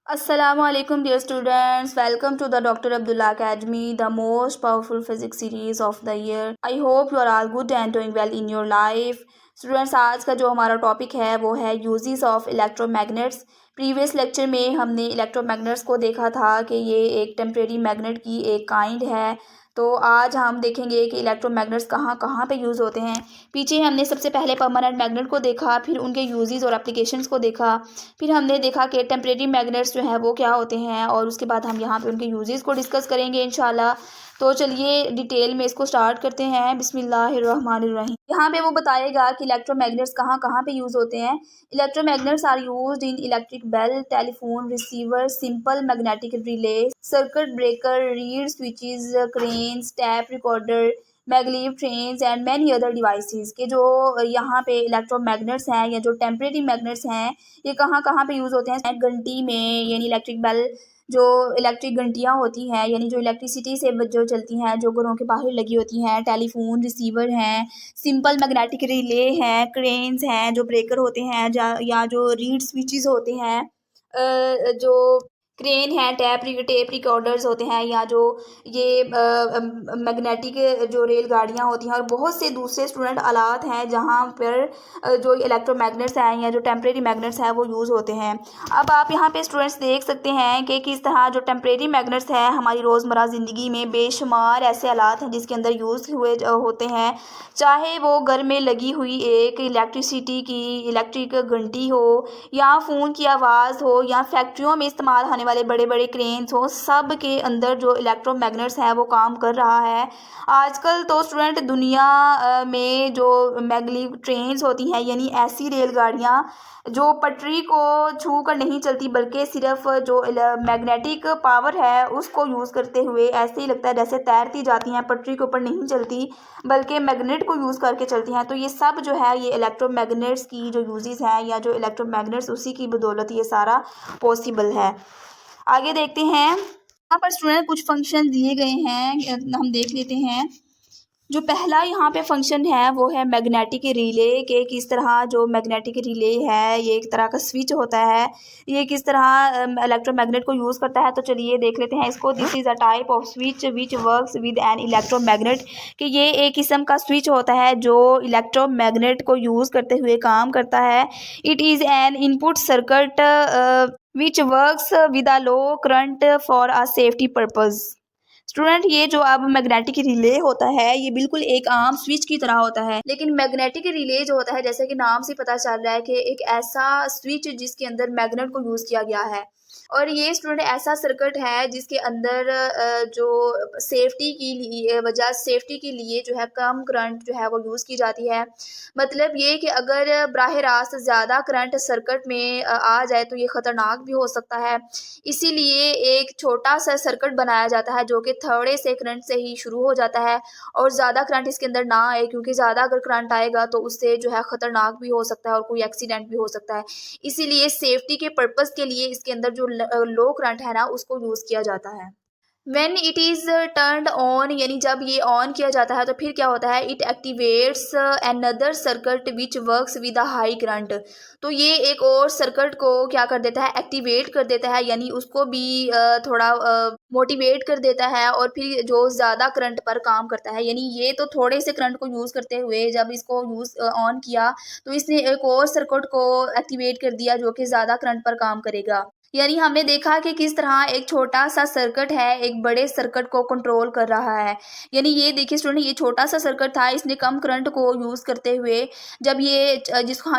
Assalamu alaikum dear students, welcome to the Dr. Abdullah Academy, the most powerful physics series of the year. I hope you are all good and doing well in your life. Students, आज का जो हमारा topic है वो है uses of electromagnets. Previous lecture में हमने electromagnets को देखा था कि ये एक टेम्परेरी मैग्नेट की एक काइंड है। तो आज हम देखेंगे कि इलेक्ट्रोमैग्नेट्स कहाँ कहाँ पे यूज़ होते हैं। पीछे हमने सबसे पहले परमानेंट मैग्नेट को देखा, फिर उनके यूजेस और एप्लीकेशंस को देखा, फिर हमने देखा कि टेम्परेरी मैग्नेट्स जो हैं वो क्या होते हैं, और उसके बाद हम यहाँ पे उनके यूजेस को डिस्कस करेंगे इंशाल्लाह। तो चलिए डिटेल में इसको स्टार्ट करते हैं। बिस्मिल्लाहिर्रहमानिर्रहीम। यहाँ पे वो बताएगा कि इलेक्ट्रोमैग्नेट्स कहाँ कहाँ पे यूज़ होते हैं। Electromagnets are used in electric bell, telephone receiver, simple magnetic relay, circuit breaker, reed switches, cranes, tape recorder, maglev trains and many other devices के जो यहाँ पे इलेक्ट्रोमैग्नेट्स हैं या जो टेम्परेरी मैग्नेट्स हैं ये कहाँ कहाँ पे यूज़ होते हैं। घंटी में यानी इलेक्ट्रिक बेल, जो इलेक्ट्रिक घंटियाँ होती हैं यानी जो इलेक्ट्रिसिटी से जो चलती हैं, जो घरों के बाहर लगी होती हैं, टेलीफोन रिसीवर हैं, सिंपल मैग्नेटिक रिले हैं, क्रेन्स हैं, जो ब्रेकर होते हैं या जो रीड स्विचेस होते हैं, जो क्रेन है, टेप रिकॉर्डर्स होते हैं, या जो ये मैग्नेटिक जो रेलगाड़ियाँ होती हैं, और बहुत से दूसरे स्टूडेंट आलात हैं जहाँ पर जो इलेक्ट्रोमैग्नेट्स हैं या जो टेम्परेरी मैग्नेट्स हैं वो यूज़ होते हैं। अब आप यहाँ पे स्टूडेंट्स देख सकते हैं कि किस तरह जो टेम्परेरी मैग्नेट्स हैं हमारी रोज़मर्रा ज़िंदगी में बेशुमार ऐसे आलात हैं जिसके अंदर यूज़ हुए होते हैं। चाहे वो घर में लगी हुई एक इलेक्ट्रिसिटी की इलेक्ट्रिक घंटी हो, या फ़ोन की आवाज़ हो, या फैक्ट्रियों में इस्तेमाल होने वाले बड़े बड़े क्रेन्स हो, सब के अंदर जो इलेक्ट्रोमैग्नेट्स हैं वो काम कर रहा है। आजकल तो स्टूडेंट दुनिया में जो मैगलीव ट्रेन्स होती हैं यानी ऐसी रेलगाड़ियाँ जो पटरी को छू कर नहीं चलती बल्कि सिर्फ जो मैग्नेटिक पावर है उसको यूज़ करते हुए ऐसे ही लगता है जैसे तैरती जाती हैं, पटरी के ऊपर नहीं चलती बल्कि मैग्नेट को यूज़ करके चलती हैं। तो ये सब जो है ये इलेक्ट्रोमैग्नेट्स की जो यूजेस हैं या जो इलेक्ट्रोमैग्नेट्स उसी की बदौलत ये सारा पॉसिबल है। आगे देखते हैं। यहाँ पर स्टूडेंट कुछ फंक्शन दिए गए हैं, हम देख लेते हैं। जो पहला यहाँ पे फंक्शन है वो है मैग्नेटिक रिले के किस तरह जो मैग्नेटिक रिले है ये एक तरह का स्विच होता है, ये किस तरह इलेक्ट्रोमैग्नेट को यूज़ करता है। तो चलिए देख लेते हैं इसको। This is a type of switch which works with an electromagnet, कि ये एक किस्म का स्विच होता है जो इलेक्ट्रोमैग्नेट को यूज़ करते हुए काम करता है। It is an input circuit which works with a low current for a safety purpose. Student ये जो अब मैग्नेटिक रिले होता है ये बिल्कुल एक आम स्विच की तरह होता है, लेकिन मैग्नेटिक रिले जो होता है जैसे कि नाम से पता चल रहा है कि एक ऐसा स्विच जिसके अंदर मैग्नेट को यूज़ किया गया है, और ये स्टूडेंट ऐसा सर्किट है जिसके अंदर जो सेफ्टी के लिए जो है कम करंट जो है वो यूज़ की जाती है। मतलब ये कि अगर बराह रास्त ज़्यादा करंट सर्किट में आ जाए तो ये ख़तरनाक भी हो सकता है। इसीलिए एक छोटा सा सर्किट बनाया जाता है जो कि थोड़े से करंट से ही शुरू हो जाता है और ज़्यादा करंट इसके अंदर ना आए, क्योंकि ज़्यादा अगर करंट आएगा तो उससे जो है ख़तरनाक भी हो सकता है और कोई एक्सीडेंट भी हो सकता है। इसीलिए सेफ्टी के पर्पज़ के लिए इसके अंदर जो लो करंट है ना उसको यूज़ किया जाता है। When it is turned on, यानी जब ये ऑन किया जाता है तो फिर क्या होता है, it activates another circuit which works with a high current. तो ये एक और सर्किट को क्या कर देता है, एक्टिवेट कर देता है, यानी उसको भी थोड़ा मोटिवेट कर देता है और फिर जो ज़्यादा करंट पर काम करता है। यानी ये तो थोड़े से करंट को यूज़ करते हुए जब इसको यूज़ ऑन किया तो इसने एक और सर्किट को एक्टिवेट कर दिया जो कि ज़्यादा करंट पर काम करेगा। यानी हमने देखा कि किस तरह एक छोटा सा सर्किट है एक बड़े सर्किट को कंट्रोल कर रहा है। यानी ये देखिए स्टूडेंट, ये छोटा सा सर्किट था, इसने कम करंट को यूज़ करते हुए जब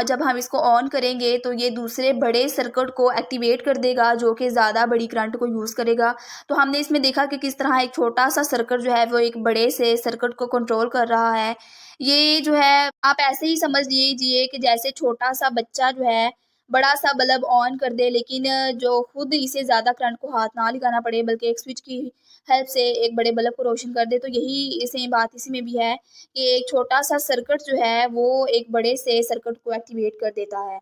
जब हम इसको ऑन करेंगे तो ये दूसरे बड़े सर्किट को एक्टिवेट कर देगा जो कि ज़्यादा बड़ी करंट को यूज़ करेगा। तो हमने इसमें देखा कि किस तरह एक छोटा सा सर्किट जो है वो एक बड़े से सर्किट को कंट्रोल कर रहा है। ये जो है आप ऐसे ही समझ लीजिए कि जैसे छोटा सा बच्चा जो है बड़ा सा बल्ब ऑन कर दे, लेकिन जो खुद इसे ज़्यादा करंट को हाथ ना लगाना पड़े बल्कि एक स्विच की हेल्प से एक बड़े बल्ब को रोशन कर दे। तो यही सेम बात इसी में भी है कि एक छोटा सा सर्किट जो है वो एक बड़े से सर्किट को एक्टिवेट कर देता है।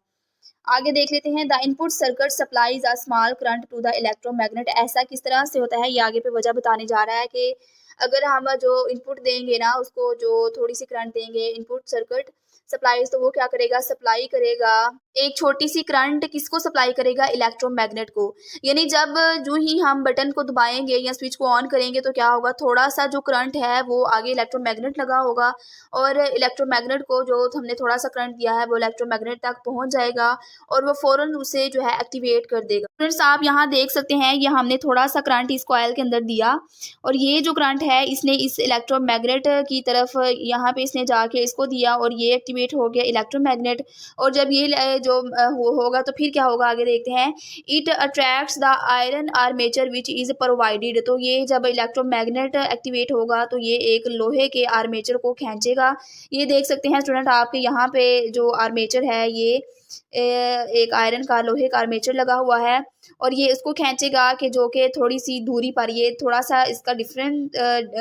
आगे देख लेते हैं। The input circuit supplies a small current to the electromagnet. ऐसा किस तरह से होता है ये आगे पे वजह बताने जा रहा है कि अगर हम जो इनपुट देंगे ना उसको जो थोड़ी सी करंट देंगे इनपुट सर्किट सप्लाईज, तो वो क्या करेगा, सप्लाई करेगा एक छोटी सी करंट, किसको सप्लाई करेगा, इलेक्ट्रोमैग्नेट को। यानी जब जो ही हम बटन को दबाएंगे या स्विच को ऑन करेंगे तो क्या होगा, थोड़ा सा जो करंट है वो आगे इलेक्ट्रोमैग्नेट लगा होगा और इलेक्ट्रोमैग्नेट को जो हमने थोड़ा सा करंट दिया है वो इलेक्ट्रोमैग्नेट तक पहुंच जाएगा और वो फ़ौरन उसे जो है एक्टिवेट कर देगा। फ्रेंड्स, आप यहाँ देख सकते हैं, ये हमने थोड़ा सा करंट इस कॉइल के अंदर दिया और ये जो करंट है इसने इस इलेक्ट्रोमैग्नेट की तरफ यहाँ पे इसने जाके इसको दिया और ये एक्टिवेट हो गया इलेक्ट्रोमैग्नेट। और जब ये जो वो होगा तो फिर क्या होगा, आगे देखते हैं। It attracts the iron armature which is provided, तो ये जब इलेक्ट्रोमैग्नेट एक्टिवेट होगा तो ये एक लोहे के आर्मेचर को खींचेगा। ये देख सकते हैं स्टूडेंट, आपके यहाँ पे जो आर्मेचर है ये एक आयरन का लोहे का आर्मेचर लगा हुआ है और ये इसको खींचेगा कि जो कि थोड़ी सी दूरी पर, ये थोड़ा सा इसका डिफरेंट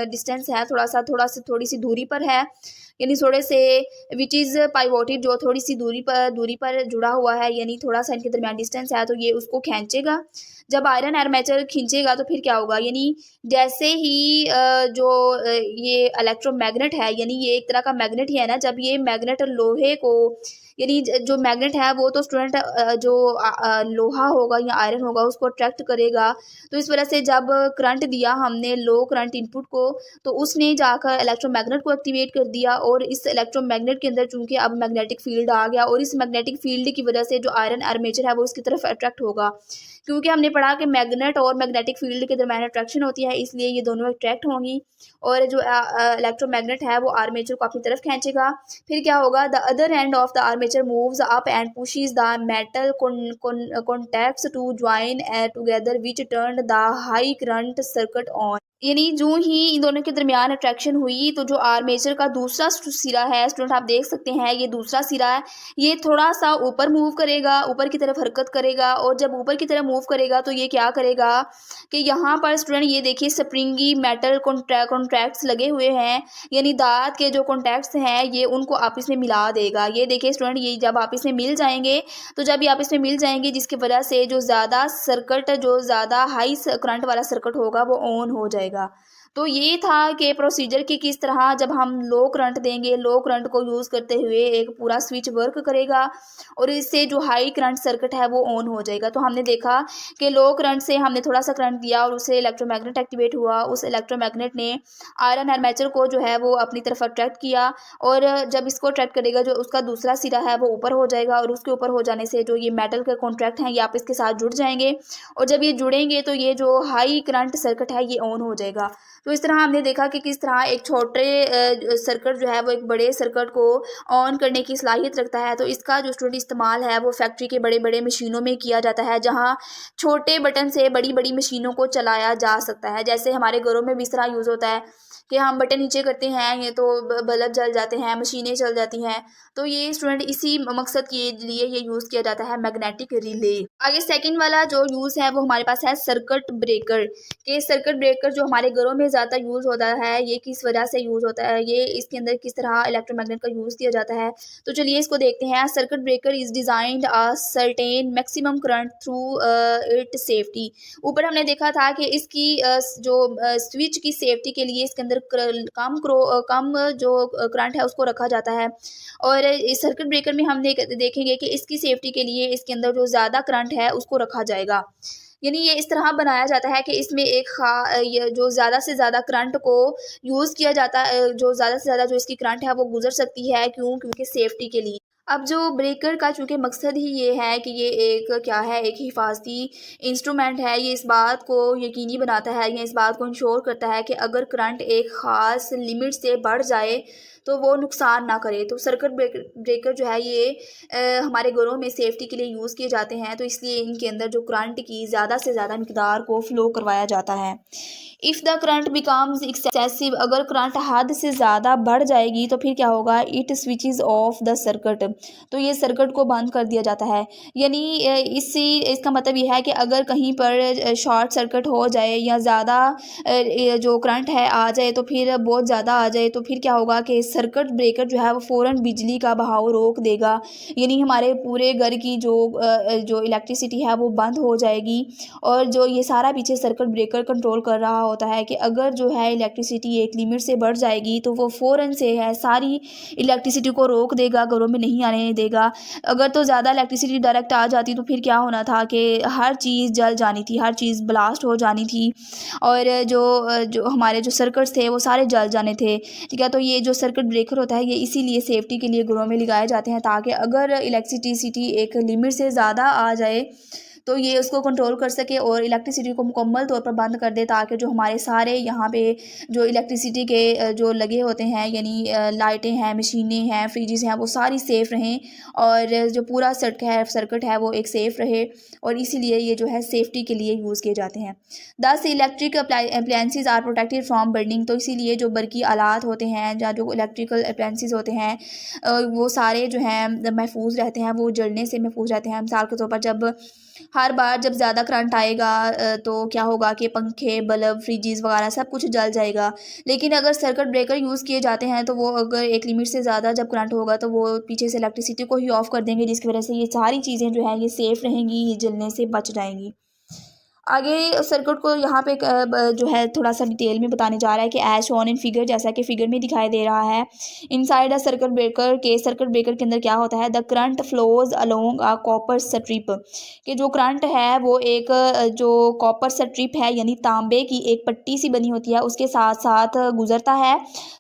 डिस्टेंस है, थोड़ी सी दूरी पर है, यानी थोड़े से विच इज़ पाइवोटेड, जो थोड़ी सी दूरी पर जुड़ा हुआ है, यानी थोड़ा सा इनके दरमियान डिस्टेंस है, तो ये उसको खींचेगा। जब आयरन आर्मेचर खींचेगा तो फिर क्या होगा, यानी जैसे ही ये इलेक्ट्रोमैग्नेट है, यानी ये एक तरह का मैग्नेट ही है ना, जब ये मैग्नेट लोहे को, यानी जो मैग्नेट है वो तो स्टूडेंट जो लोहा होगा या आयरन होगा उसको अट्रैक्ट करेगा। तो इस वजह से जब करंट दिया हमने, लो करंट इनपुट को, तो उसने जाकर इलेक्ट्रोमैग्नेट को एक्टिवेट कर दिया और इस इलेक्ट्रोमैग्नेट के अंदर चूंकि अब मैग्नेटिक फील्ड आ गया और इस मैग्नेटिक फील्ड की वजह से जो आयरन आर्मेचर है वो इसकी तरफ अट्रैक्ट होगा, क्योंकि हमने पढ़ा कि मैग्नेट और मैग्नेटिक फील्ड के दरमियान अट्रैक्शन होती है, इसलिए ये दोनों अट्रैक्ट होंगी और जो इलेक्ट्रोमैग्नेट है वो आर्मेचर को अपनी तरफ खींचेगा। फिर क्या होगा, the other end of the armature moves up and pushes the metal contacts to join together which turn the high current circuit on. यानी जो ही इन दोनों के दरमियान अट्रैक्शन हुई तो जो आर्मेचर का दूसरा सिरा है स्टूडेंट, आप देख सकते हैं ये दूसरा सिरा है, ये थोड़ा सा ऊपर मूव करेगा, ऊपर की तरफ हरकत करेगा और जब ऊपर की तरफ मूव करेगा तो ये क्या करेगा कि यहाँ पर स्टूडेंट ये देखिए स्प्रिंगी मेटल कॉन्ट्रैक्ट्स लगे हुए हैं, यानी दांत के जो कॉन्टैक्ट्स हैं ये उनको आपस में मिला देगा। ये देखिए स्टूडेंट, ये जब आपस में मिल जाएंगे, तो जब ये आपस में मिल जाएंगे जिसकी वजह से जो ज़्यादा हाई करंट वाला सर्किट होगा वो ऑन हो जाएगा। तो ये था कि प्रोसीजर की किस तरह जब हम लो करंट देंगे, लो करंट को यूज़ करते हुए एक पूरा स्विच वर्क करेगा और इससे जो हाई करंट सर्किट है वो ऑन हो जाएगा। तो हमने देखा कि लो करंट से हमने थोड़ा सा करंट दिया और उससे इलेक्ट्रोमैग्नेट एक्टिवेट हुआ, उस इलेक्ट्रोमैग्नेट ने आयरन आर्मेचर को जो है वो अपनी तरफ अट्रैक्ट किया और जब इसको अट्रैक्ट करेगा जो उसका दूसरा सिरा है वो ऊपर हो जाएगा और उसके ऊपर हो जाने से जो ये मेटल के कॉन्ट्रैक्ट हैं ये आपस के साथ जुड़ जाएंगे और जब ये जुड़ेंगे तो ये जो हाई करंट सर्किट है ये ऑन हो जाएगा। तो इस तरह हमने देखा कि किस तरह एक छोटे सर्किट जो है वो एक बड़े सर्किट को ऑन करने की सलाहियत रखता है। तो इसका जो स्टूडेंट इस्तेमाल है वो फैक्ट्री के बड़े बड़े मशीनों में किया जाता है, जहाँ छोटे बटन से बड़ी बड़ी मशीनों को चलाया जा सकता है। जैसे हमारे घरों में भी इस तरह यूज़ होता है कि हम बटन नीचे करते हैं ये तो बल्ब जल जाते हैं, मशीनें चल जाती हैं। तो ये स्टूडेंट इसी मकसद के लिए ये यूज़ किया जाता है मैग्नेटिक रिले। आगे सेकंड वाला जो यूज़ है वो हमारे पास है सर्किट ब्रेकर। कि सर्किट ब्रेकर जो हमारे घरों में ज़्यादा यूज़ होता है ये किस वजह से यूज़ होता है, ये इसके अंदर किस तरह इलेक्ट्रोमैग्नेट का यूज़ किया जाता है। तो चलिए इसको देखते हैं। Circuit breaker is designed a certain maximum current through it safety. ऊपर हमने देखा था कि इसकी जो स्विच की सेफ्टी के लिए इसके अंदर कम जो करंट है उसको रखा जाता है और इस सर्किट ब्रेकर में हम देखेंगे कि इसकी सेफ्टी के लिए इसके अंदर जो ज़्यादा करंट है उसको रखा जाएगा। यानी ये इस तरह बनाया जाता है कि इसमें ये जो ज़्यादा से ज़्यादा करंट को यूज़ किया जाता है, जो ज़्यादा से ज़्यादा जो इसकी करंट है वो गुजर सकती है, क्योंकि सेफ्टी के लिए। अब जो ब्रेकर का चूँकि मकसद ही ये है कि ये एक क्या है, एक हिफाजती इंस्ट्रूमेंट है। ये इस बात को यकीनी बनाता है या इस बात को इंश्योर करता है कि अगर करंट एक ख़ास लिमिट से बढ़ जाए तो वो नुकसान ना करे। तो सर्किट ब्रेकर जो है ये हमारे घरों में सेफ्टी के लिए यूज़ किए जाते हैं, तो इसलिए इनके अंदर जो करंट की ज़्यादा से ज़्यादा मिकदार को फ़्लो करवाया जाता है। If the current becomes excessive, अगर करंट हद से ज़्यादा बढ़ जाएगी तो फिर क्या होगा, it switches of the circuit, तो ये सर्किट को बंद कर दिया जाता है। यानी इसका मतलब ये है कि अगर कहीं पर शॉर्ट सर्किट हो जाए या ज़्यादा जो करंट है आ जाए, तो फिर बहुत ज़्यादा आ जाए, तो फिर क्या होगा कि सर्किट ब्रेकर जो है वो फ़ौरन बिजली का बहाव रोक देगा, यानी हमारे पूरे घर की जो इलेक्ट्रिसिटी है वो बंद हो जाएगी। और जो ये सारा पीछे सर्किट ब्रेकर कंट्रोल कर रहा होता है कि अगर जो है इलेक्ट्रिसिटी एक लिमिट से बढ़ जाएगी तो वो फ़ौरन से है सारी इलेक्ट्रिसिटी को रोक देगा, घरों में नहीं आने देगा। अगर तो ज़्यादा इलेक्ट्रिसिटी डायरेक्ट आ जाती तो फिर क्या होना था कि हर चीज़ जल जानी थी, हर चीज़ ब्लास्ट हो जानी थी, और जो हमारे जो सर्किट्स थे वो सारे जल जाने थे। ठीक है, तो ये जो सर्किट ब्रेकर होता है ये इसीलिए सेफ्टी के लिए घरों में लगाए जाते हैं, ताकि अगर इलेक्ट्रिसिटी एक लिमिट से ज़्यादा आ जाए तो ये उसको कंट्रोल कर सके और इलेक्ट्रिसिटी को मुकम्मल तौर पर बंद कर दे, ताकि जो हमारे सारे यहाँ पे जो इलेक्ट्रिसिटी के जो लगे होते हैं, यानी लाइटें हैं, मशीनें हैं, फ्रिजेस हैं, वो सारी सेफ़ रहें, और जो पूरा सर्किट है वो एक सेफ़ रहे, और इसीलिए ये जो है सेफ्टी के लिए यूज़ किए जाते हैं। Thus electric appliances are protected from burning, तो इसीलिए जो बरकी आलात होते हैं या जो इलेक्ट्रिकल अप्लायंसेज होते हैं वो सारे जो हैं महफूज रहते हैं, वो जलने से महफूज रहते हैं। मिसाल के तौर पर हर बार जब ज़्यादा करंट आएगा तो क्या होगा कि पंखे, बल्ब, फ्रिजेस वगैरह सब कुछ जल जाएगा। लेकिन अगर सर्किट ब्रेकर यूज़ किए जाते हैं तो वो अगर एक लिमिट से ज़्यादा जब करंट होगा तो वो पीछे से इलेक्ट्रिसिटी को ही ऑफ़ कर देंगे, जिसकी वजह से ये सारी चीज़ें जो हैं ये सेफ़ रहेंगी, ये जलने से बच जाएंगी। आगे सर्किट को यहाँ पे जो है थोड़ा सा डिटेल में बताने जा रहा है कि एज शोन इन फिगर, जैसा कि फिगर में दिखाई दे रहा है। इनसाइड अ सर्किट ब्रेकर के अंदर क्या होता है, the current flows along a copper strip, कि जो करंट है वो एक जो कॉपर स्ट्रिप है यानी तांबे की एक पट्टी सी बनी होती है उसके साथ साथ गुजरता है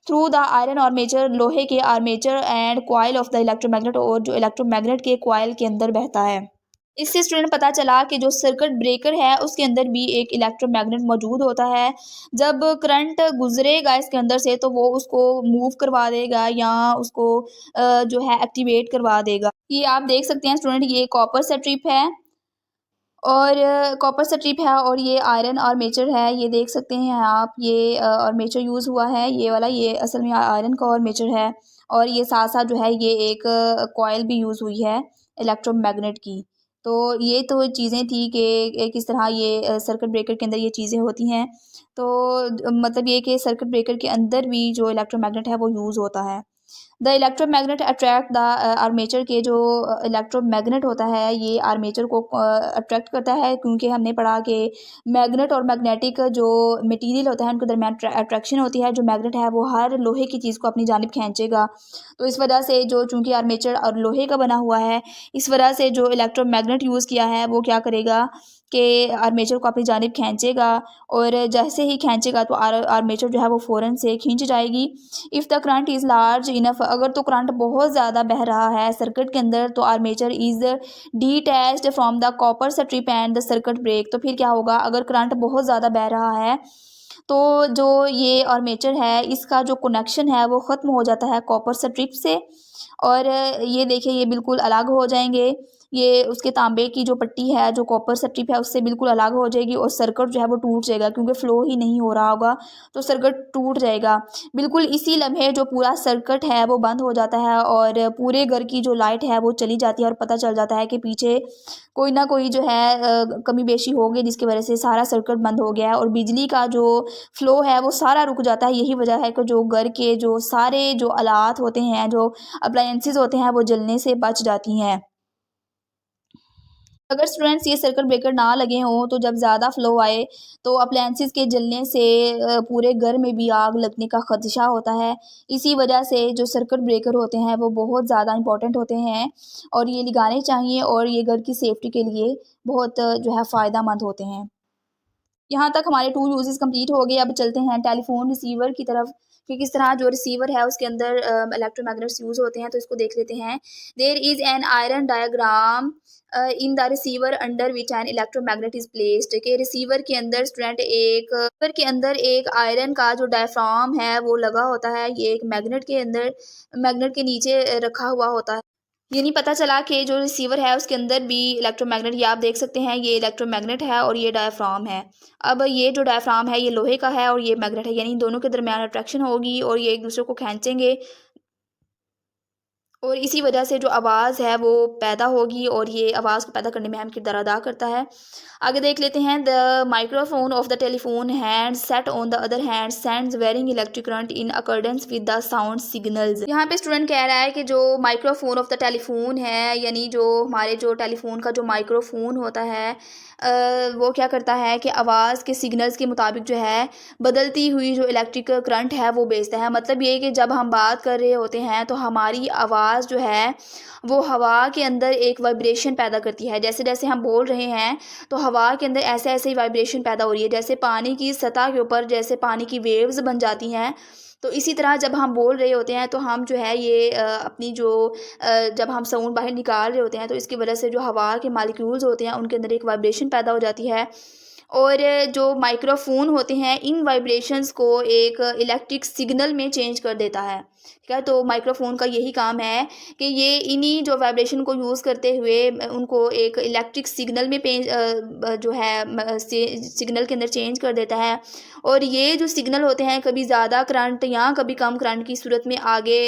थ्रू द आयरन आर्मेचर, लोहे के armature and coil of the electromagnet, और जो इलेक्ट्रोमैग्नेट के कॉइल के अंदर बहता है। इससे स्टूडेंट पता चला कि जो सर्किट ब्रेकर है उसके अंदर भी एक इलेक्ट्रोमैग्नेट मौजूद होता है। जब करंट गुजरेगा इसके अंदर से तो वो उसको मूव करवा देगा या उसको जो है एक्टिवेट करवा देगा। ये आप देख सकते हैं स्टूडेंट, ये कॉपर स्ट्रिप है, और कॉपर स्ट्रिप है, और ये आयरन आर्मेचर है। ये देख सकते हैं आप, ये आर्मेचर यूज़ हुआ है, ये वाला, ये असल में आयरन का आर्मेचर है, और ये साथ साथ जो है ये एक कॉइल भी यूज़ हुई है इलेक्ट्रोमैग्नेट की। तो ये तो चीज़ें थी कि किस तरह ये सर्किट ब्रेकर के अंदर ये चीज़ें होती हैं। तो मतलब ये कि सर्किट ब्रेकर के अंदर भी जो इलेक्ट्रोमैग्नेट है वो यूज़ होता है। The electromagnet attract the armature, के जो इलेक्ट्रोमैग्नेट होता है ये आर्मेचर को अट्रैक्ट करता है, क्योंकि हमने पढ़ा कि मैग्नेट और मैग्नेटिक जो मटेरियल होता है उनके दरमियान अट्रैक्शन होती है। जो मैग्नेट है वो हर लोहे की चीज़ को अपनी जानिब खींचेगा, तो इस वजह से जो चूँकि आर्मेचर और लोहे का बना हुआ है, इस वजह से जो इलेक्ट्रोमैग्नेट यूज़ किया है वो क्या करेगा कि आर्मेचर को अपनी जानिब खींचेगा, और जैसे ही खींचेगा तो आर्मेचर जो है वो फ़ौरन से खींच जाएगी। If the current is large enough, अगर तो करंट बहुत ज़्यादा बह रहा है सर्किट के अंदर तो armature is detached from the copper strip and the circuit break, तो फिर क्या होगा, अगर करंट बहुत ज़्यादा बह रहा है तो जो ये आर्मेचर है इसका जो कनेक्शन है वो ख़त्म हो जाता है कॉपर स्ट्रिप से, और ये देखिए ये बिल्कुल अलग हो जाएंगे। ये उसके तांबे की जो पट्टी है, जो कॉपर स्ट्रिप है, उससे बिल्कुल अलग हो जाएगी, और सर्किट जो है वो टूट जाएगा, क्योंकि फ़्लो ही नहीं हो रहा होगा तो सर्किट टूट जाएगा। बिल्कुल इसी लम्हे जो पूरा सर्किट है वो बंद हो जाता है, और पूरे घर की जो लाइट है वो चली जाती है, और पता चल जाता है कि पीछे कोई ना कोई जो है कमी बेशी हो गई, जिसकी वजह से सारा सर्किट बंद हो गया है और बिजली का जो फ़्लो है वो सारा रुक जाता है। यही वजह है कि जो घर के जो सारे जो आलात होते हैं, जो अप्लायंसेस होते हैं, वो जलने से बच जाती हैं। अगर स्टूडेंट्स ये सर्किट ब्रेकर ना लगे हों तो जब ज़्यादा फ्लो आए तो अप्लायंसेस के जलने से पूरे घर में भी आग लगने का ख़दशा होता है। इसी वजह से जो सर्किट ब्रेकर होते हैं वो बहुत ज़्यादा इम्पोर्टेंट होते हैं, और ये लगाने चाहिए, और ये घर की सेफ्टी के लिए बहुत जो है फ़ायदा मंद होते हैं। यहाँ तक हमारे 2 यूज़ेज़ कंप्लीट हो गए। अब चलते हैं टेलीफ़ोन रिसीवर की तरफ कि किस तरह जो रिसीवर है उसके अंदर इलेक्ट्रोमैग्नेट्स यूज़ होते हैं, तो इसको देख लेते हैं। There is an iron diagram in the receiver under which an electromagnet is placed, के रिसीवर के अंदर स्टूडेंट एक आयरन का जो डायफ्राम है वो लगा होता है। ये एक मैग्नेट के नीचे रखा हुआ होता है। ये नहीं पता चला कि जो रिसीवर है उसके अंदर भी इलेक्ट्रोमैग्नेट, ये आप देख सकते हैं, ये इलेक्ट्रोमैग्नेट है और ये डायफ्राम है। अब ये जो डायफ्राम है ये लोहे का है और ये मैग्नेट है, यानी दोनों के दरमियान अट्रैक्शन होगी और ये एक दूसरे को खींचेंगे, और इसी वजह से जो आवाज़ है वो पैदा होगी और ये आवाज़ को पैदा करने में अहम किरदार अदा करता है। आगे देख लेते हैं, the microphone of the telephone handset on the other hand sends varying electric current in accordance with the sound signals. यहाँ पे स्टूडेंट कह रहा है कि जो माइक्रोफोन ऑफ द टेलीफोन है, यानी जो हमारे जो टेलीफोन का जो माइक्रोफोन होता है, वो क्या करता है कि आवाज़ के सिग्नल्स के मुताबिक जो है बदलती हुई जो इलेक्ट्रिक करंट है वो भेजता है। मतलब ये कि जब हम बात कर रहे होते हैं तो हमारी आवाज़ जो है वो हवा के अंदर एक वाइब्रेशन पैदा करती है। जैसे जैसे हम बोल रहे हैं तो हवा के अंदर ऐसे ऐसे ही वाइब्रेशन पैदा हो रही है, जैसे पानी की सतह के ऊपर जैसे पानी की वेव्स बन जाती हैं। तो इसी तरह जब हम बोल रहे होते हैं तो हम जो है ये अपनी जो जब हम साउंड बाहर निकाल रहे होते हैं तो इसकी वजह से जो हवा के मॉलिक्यूल्स होते हैं उनके अंदर एक वाइब्रेशन पैदा हो जाती है। और जो माइक्रोफोन होते हैं इन वाइब्रेशंस को एक इलेक्ट्रिक सिग्नल में चेंज कर देता है। ठीक है, तो माइक्रोफोन का यही काम है कि ये इन्हीं जो वाइब्रेशन को यूज़ करते हुए उनको एक इलेक्ट्रिक सिग्नल में जो है सिग्नल के अंदर चेंज कर देता है। और ये जो सिग्नल होते हैं कभी ज़्यादा करंट या कभी कम करंट की सूरत में आगे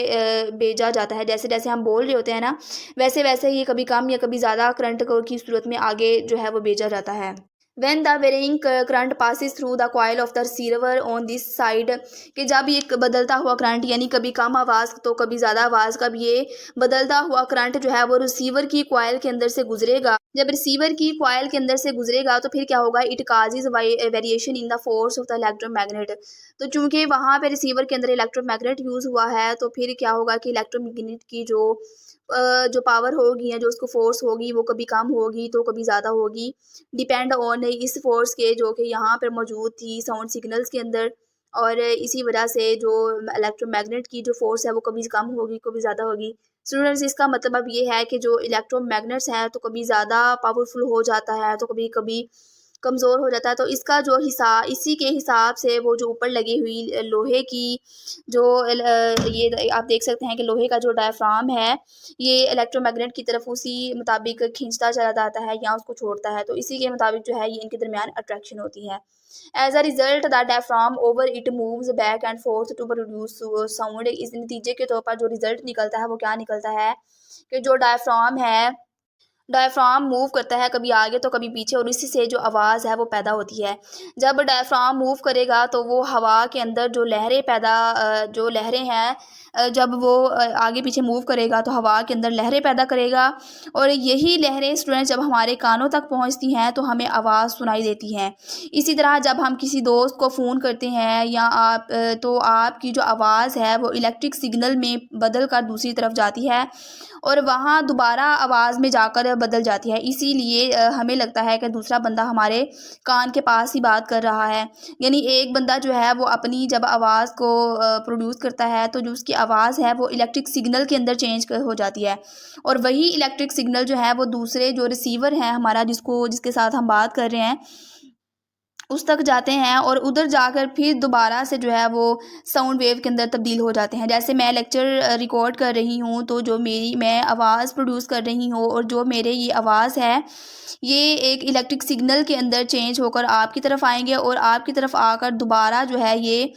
भेजा जाता है। जैसे जैसे हम बोल रहे होते हैं ना, वैसे वैसे ये कभी कम या कभी ज़्यादा करंट की सूरत में आगे जो है वो भेजा जाता है। When the varying current passes through the coil of the receiver on this side, कि जब ये बदलता हुआ करंट यानी कभी कम आवाज़ तो कभी ज़्यादा आवाज़, कब ये बदलता हुआ करंट जो है वो रिसीवर की कॉइल के अंदर से गुजरेगा, जब रिसीवर की कॉइल के अंदर से गुजरेगा तो फिर क्या होगा, it causes variation in the force of the electromagnet. तो चूंकि वहाँ पे रिसीवर के अंदर इलेक्ट्रोमैग्नेट यूज़ हुआ है तो फिर क्या होगा कि इलेक्ट्रोमैग्नेट की जो पावर होगी या जो उसको फोर्स होगी वो कभी कम होगी तो कभी ज़्यादा होगी, डिपेंड ऑन इस फोर्स के जो कि यहाँ पर मौजूद थी साउंड सिग्नल्स के अंदर। और इसी वजह से जो इलेक्ट्रोमैग्नेट की जो फोर्स है वो कभी कम होगी कभी ज़्यादा होगी। स्टूडेंट्स, इसका मतलब अब ये है कि जो इलेक्ट्रोमैग्नेट्स हैं तो कभी ज़्यादा पावरफुल हो जाता है तो कभी कभी कमज़ोर हो जाता है। तो इसका जो इसी के हिसाब से वो जो ऊपर लगी हुई लोहे की जो ये आप देख सकते हैं कि लोहे का जो डायफ्राम है ये इलेक्ट्रोमैग्नेट की तरफ उसी मुताबिक खींचता चला जाता है या उसको छोड़ता है। तो इसी के मुताबिक जो है ये इनके दरमियान अट्रैक्शन होती है। As a result the diaphragm over it moves back and forth to produce sound. इस नतीजे के तौर पर जो रिजल्ट निकलता है वो क्या निकलता है कि जो डायफ्राम मूव करता है कभी आगे तो कभी पीछे और इसी से जो आवाज़ है वो पैदा होती है। जब डायफ्राम मूव करेगा तो वो हवा के अंदर जो लहरें हैं जब वो आगे पीछे मूव करेगा तो हवा के अंदर लहरें पैदा करेगा। और यही लहरें स्टूडेंट जब हमारे कानों तक पहुंचती हैं तो हमें आवाज़ सुनाई देती है। इसी तरह जब हम किसी दोस्त को फ़ोन करते हैं या तो आपकी जो आवाज़ है वो इलेक्ट्रिक सिग्नल में बदल कर दूसरी तरफ जाती है और वहाँ दोबारा आवाज़ में जाकर बदल जाती है। इसीलिए हमें लगता है कि दूसरा बंदा हमारे कान के पास ही बात कर रहा है। यानी एक बंदा जो है वो अपनी जब आवाज़ को प्रोड्यूस करता है तो जो उसकी आवाज़ है वो इलेक्ट्रिक सिग्नल के अंदर चेंज हो जाती है और वही इलेक्ट्रिक सिग्नल जो है वो दूसरे जो रिसीवर है हमारा जिसके साथ हम बात कर रहे हैं उस तक जाते हैं और उधर जाकर फिर दोबारा से जो है वो साउंड वेव के अंदर तब्दील हो जाते हैं। जैसे मैं लेक्चर रिकॉर्ड कर रही हूँ तो जो मैं आवाज़ प्रोड्यूस कर रही हूँ और जो मेरे ये आवाज़ है ये एक इलेक्ट्रिक सिग्नल के अंदर चेंज होकर आपकी तरफ आएंगे और आपकी तरफ आकर दोबारा जो है ये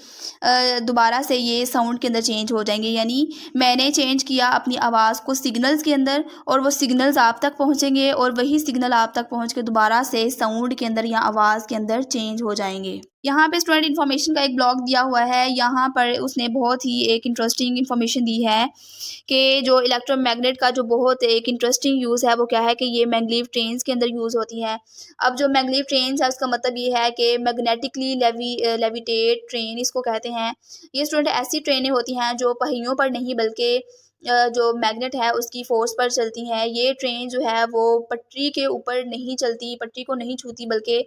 दोबारा से ये साउंड के अंदर चेंज हो जाएंगे। यानी मैंने चेंज किया अपनी आवाज़ को सिग्नल्स के अंदर और वो सिग्नल्स आप तक पहुँचेंगे और वही सिग्नल आप तक पहुँच के दोबारा से साउंड के अंदर या आवाज़ के अंदर चेंज हो जाएंगे। यहाँ पे स्टूडेंट इन्फॉर्मेशन का एक ब्लॉग दिया हुआ है। यहाँ पर उसने बहुत ही एक इंटरेस्टिंग इन्फॉर्मेशन दी है कि जो इलेक्ट्रोमैग्नेट का जो बहुत एक इंटरेस्टिंग यूज़ है वो क्या है कि ये मैग्लेव ट्रेन्स के अंदर यूज़ होती है। अब जो मैग्लेव ट्रेन्स है उसका मतलब ये है कि मैग्नेटिकली लेविटेट ट्रेन इसको कहते हैं। ये स्टूडेंट ऐसी ट्रेनें होती हैं जो पहियों पर नहीं बल्कि जो मैग्नेट है उसकी फोर्स पर चलती हैं। ये ट्रेन जो है वो पटरी के ऊपर नहीं चलती, पटरी को नहीं छूती बल्कि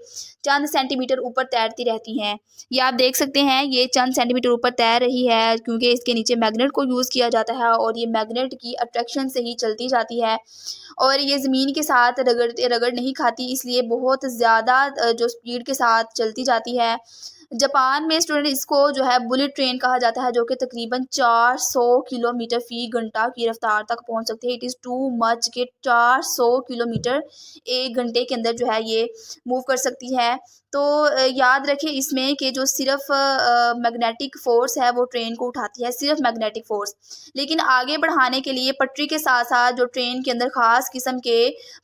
चंद सेंटीमीटर ऊपर तैरती रहती हैं। ये आप देख सकते हैं ये चंद सेंटीमीटर ऊपर तैर रही है क्योंकि इसके नीचे मैग्नेट को यूज़ किया जाता है और ये मैग्नेट की अट्रैक्शन से ही चलती जाती है और ये ज़मीन के साथ रगड़ नहीं खाती, इसलिए बहुत ज़्यादा जो स्पीड के साथ चलती जाती है। जापान में स्टूडेंट इसको जो है बुलेट ट्रेन कहा जाता है, जो कि तकरीबन 400 किलोमीटर फी घंटा की रफ्तार तक पहुंच सकती है। इट इज़ टू मच कि 400 किलोमीटर 1 घंटे के अंदर जो है ये मूव कर सकती है। तो याद रखिए इसमें कि जो सिर्फ मैग्नेटिक फोर्स है वो ट्रेन को उठाती है, सिर्फ मैग्नेटिक फोर्स। लेकिन आगे बढ़ाने के लिए पटरी के साथ साथ जो ट्रेन के अंदर ख़ास किस्म के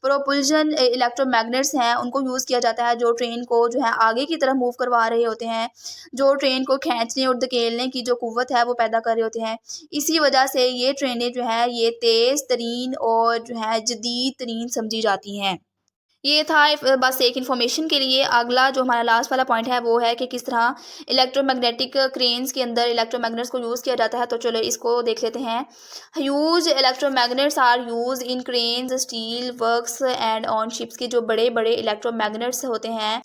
प्रोपल्शन इलेक्ट्रोमैग्नेट्स हैं उनको यूज़ किया जाता है, जो ट्रेन को जो है आगे की तरफ मूव करवा रहे होते हैं, जो ट्रेन को खींचने और धकेलने की जो क़ुव्वत है वो पैदा कर रहे होते हैं। इसी वजह से ये ट्रेनें जो है ये तेज़ तरीन और जो है जदीद तरीन समझी जाती हैं। ये था बस एक इन्फॉर्मेशन के लिए। अगला जो हमारा लास्ट वाला पॉइंट है वो है कि किस तरह इलेक्ट्रोमैग्नेटिक क्रेन्स के अंदर इलेक्ट्रोमैग्नेट्स को यूज़ किया जाता है। तो चलो इसको देख लेते हैं। Huge electromagnets are use in cranes, steel works and on ships. के जो बड़े बड़े इलेक्ट्रोमैग्नेट्स होते हैं,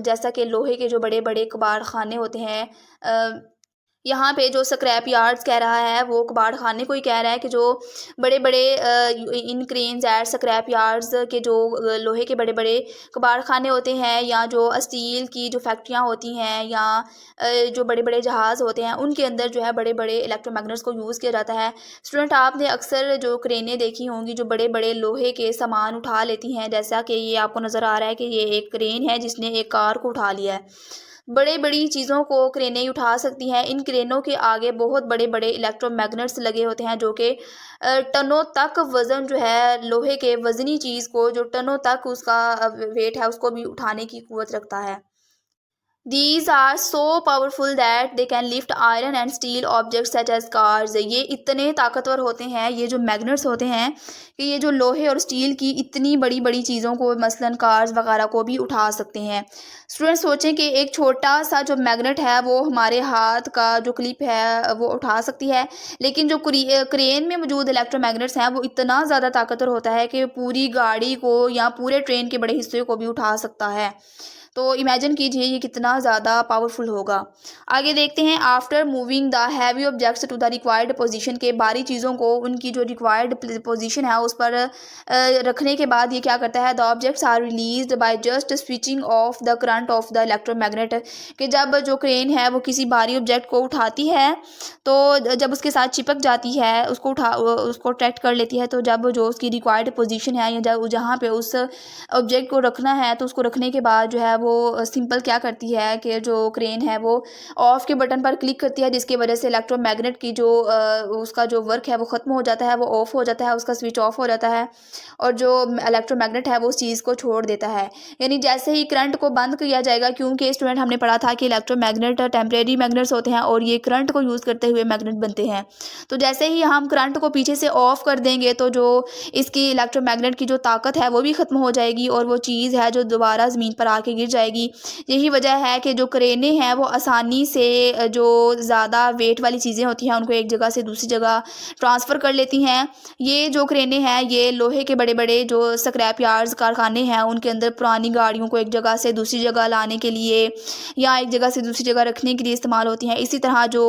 जैसा कि लोहे के जो बड़े बड़े कबाड़ खाने होते हैं, यहाँ पे जो स्क्रैप यार्ड्स कह रहा है वो कबाड़ खाने को ही कह रहा है कि जो बड़े बड़े इन क्रेन्स एट स्क्रैप यार्ड्स के जो लोहे के बड़े बड़े कबाड़ खाने होते हैं, या जो स्टील की जो फैक्ट्रियाँ होती हैं, या जो बड़े बड़े जहाज़ होते हैं उनके अंदर जो है बड़े बड़े इलेक्ट्रोमैग्नेट्स को यूज़ किया जाता है। स्टूडेंट आपने अक्सर जो क्रेनें देखी होंगी जो बड़े बड़े लोहे के सामान उठा लेती हैं, जैसा कि ये आपको नज़र आ रहा है कि ये एक क्रेन है जिसने एक कार को उठा लिया है। बड़े बड़ी चीज़ों को क्रेनें ही उठा सकती हैं। इन क्रेनों के आगे बहुत बड़े बड़े इलेक्ट्रोमैग्नेट्स लगे होते हैं, जो कि टनों तक वज़न जो है लोहे के वज़नी चीज़ को, जो टनों तक उसका वेट है उसको भी उठाने की क़ुव्वत रखता है। These are so powerful that they can lift iron and steel objects such as cars। ये इतने ताकतवर होते हैं ये जो मैग्नेट्स होते हैं कि ये जो लोहे और स्टील की इतनी बड़ी बड़ी चीज़ों को, मसलन कार्स वगैरह को भी उठा सकते हैं। स्टूडेंट सोचें कि एक छोटा सा जो मैग्नेट है वो हमारे हाथ का जो क्लिप है वो उठा सकती है, लेकिन जो क्रेन में मौजूद इलेक्ट्रोमैग्नेट्स हैं वो इतना ज़्यादा ताकतवर होता है कि पूरी गाड़ी को या पूरे ट्रेन के बड़े हिस्से को भी उठा सकता है। तो इमेजिन कीजिए ये कितना ज़्यादा पावरफुल होगा। आगे देखते हैं। After moving the heavy objects to the required position, के भारी चीज़ों को उनकी जो रिक्वायर्ड पोजीशन है उस पर रखने के बाद ये क्या करता है, the objects are released by just switching off the current of the electromagnet. कि जब जो क्रेन है वो किसी भारी ऑब्जेक्ट को उठाती है तो जब उसके साथ चिपक जाती है उसको ट्रैक्ट कर लेती है, तो जब जो उसकी रिक्वायर्ड पोजीशन है या जब जहाँ पे उस ऑब्जेक्ट को रखना है तो उसको रखने के बाद जो है वो सिंपल क्या करती है कि जो क्रेन है वो ऑफ के बटन पर क्लिक करती है, जिसकी वजह से इलेक्ट्रोमैग्नेट की जो उसका जो वर्क है वो ख़त्म हो जाता है, वो ऑफ हो जाता है, उसका स्विच ऑफ हो जाता है और जो इलेक्ट्रोमैग्नेट है वो उस चीज़ को छोड़ देता है। यानी जैसे ही करंट को बंद किया जाएगा, क्योंकि स्टूडेंट हमने पढ़ा था कि इलेक्ट्रोमैग्नेट टेम्परेरी मैग्नेट्स होते हैं और ये करंट को यूज़ करते हुए मैग्नेट बनते हैं। तो जैसे ही हम करंट को पीछे से ऑफ कर देंगे तो जो इसकी इलेक्ट्रोमैग्नेट की जो ताकत है वो भी ख़त्म हो जाएगी और वो चीज़ है जो दोबारा ज़मीन पर आके गिर जाएगी। यही वजह है कि जो क्रेनें हैं वो आसानी से जो ज़्यादा वेट वाली चीज़ें होती हैं उनको एक जगह से दूसरी जगह ट्रांसफ़र कर लेती हैं। ये जो क्रेनें हैं ये लोहे के बड़े बड़े जो स्क्रैप यार्ड्स कारखाने हैं उनके अंदर पुरानी गाड़ियों को एक जगह से दूसरी जगह लाने के लिए या एक जगह से दूसरी जगह रखने के लिए इस्तेमाल होती हैं। इसी तरह जो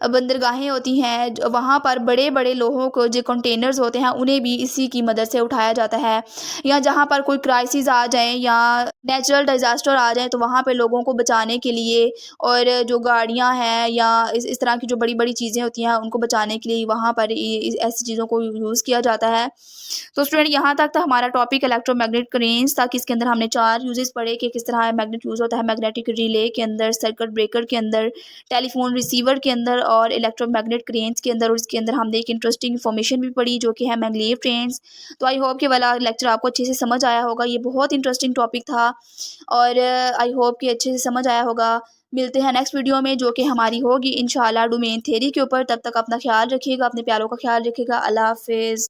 बंदरगाहें होती हैं वहाँ पर बड़े बड़े लोहों को जो कंटेनर्स होते हैं उन्हें भी इसी की मदद से उठाया जाता है। या जहाँ पर कोई क्राइसिस आ जाए या नेचुरल डिज़ास्टर आ जाए तो वहाँ पे लोगों को बचाने के लिए, और जो गाड़ियाँ हैं या इस तरह की जो बड़ी बड़ी चीज़ें होती हैं उनको बचाने के लिए वहाँ पर ऐसी चीज़ों को यूज़ किया जाता है। तो स्टूडेंट यहाँ तक था हमारा टॉपिक इलेक्ट्रोमैग्नेटिक क्रेन्स था, कि इसके अंदर हमने 4 यूजेस पढ़े कि किस तरह मैग्नेट यूज़ होता है मैग्नेटिक रिले के अंदर, सर्किट ब्रेकर के अंदर, टेलीफोन रिसीवर के अंदर और इलेक्ट्रोमैग्नेट क्रेन्स के अंदर। और इसके अंदर हमने एक इंटरेस्टिंग इन्फॉर्मेशन भी पढ़ी जो कि है मैग्लेव ट्रेन्स। तो आई होप कि वाला लेक्चर आपको अच्छे से समझ आया होगा। ये बहुत इंटरेस्टिंग टॉपिक था और आई होप कि अच्छे से समझ आया होगा। मिलते हैं नेक्स्ट वीडियो में जो कि हमारी होगी इंशाल्लाह डोमेन थ्योरी के ऊपर। तब तक अपना ख्याल रखिएगा, अपने प्यारों का ख्याल रखिएगा। अल्लाह हाफिज़।